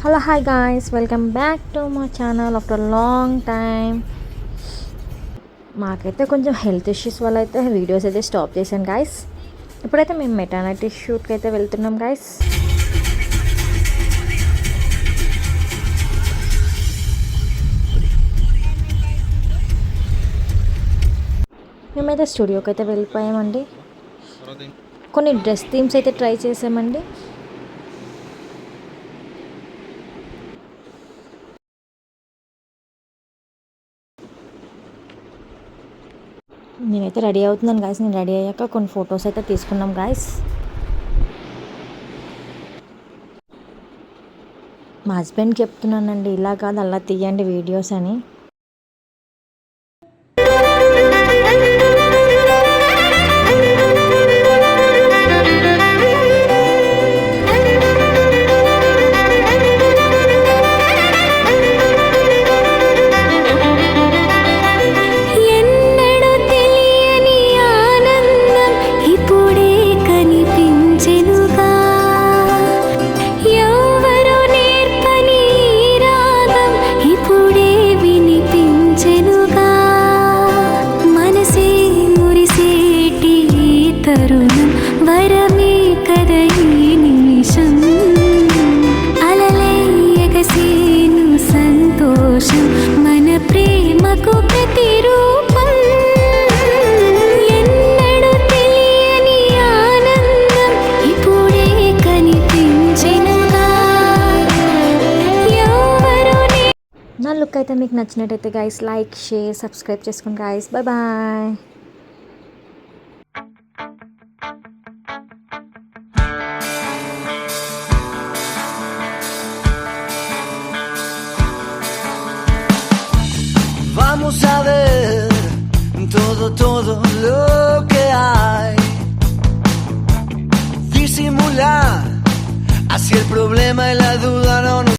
Hello hi guys, welcome back to my channel after long time. మాకైతే కొంచెం health issues వల్ల అయితే videos అయితే స్టాప్ చేశాను గాయ్స్. ఇప్పుడైతే మేము మెటర్నిటీ షూట్కి అయితే వెళ్తున్నాం గాయ్స్. మేమైతే స్టూడియోకి అయితే వెళ్ళిపోయామండి. కొన్ని డ్రెస్ థీమ్స్ అయితే ట్రై చేసామండి. నేనైతే రెడీ అవుతున్నాను గాయస్. నేను రెడీ అయ్యాక కొన్ని ఫొటోస్ అయితే తీసుకున్నాం గాయస్. మా హస్బెండ్కి చెప్తున్నానండి, ఇలా కాదు అలా తీయండి వీడియోస్ అని. వరమే కద ఈ నిమిషం, అలలయ్యగసేను సంతోషం, మన ప్రేమకు ప్రతిరూపం. ఎన్నడూ తెలియని ఆనందం ఇప్పుడే కనిపించెనుగా. నా లుక్ అయితే మీకు నచ్చినట్టయితే గైస్ లైక్, షేర్, సబ్స్క్రైబ్ చేసుకోండి guys. Bye bye. Vamos a ver todo lo que hay. Disimular, así el problema y la duda no nos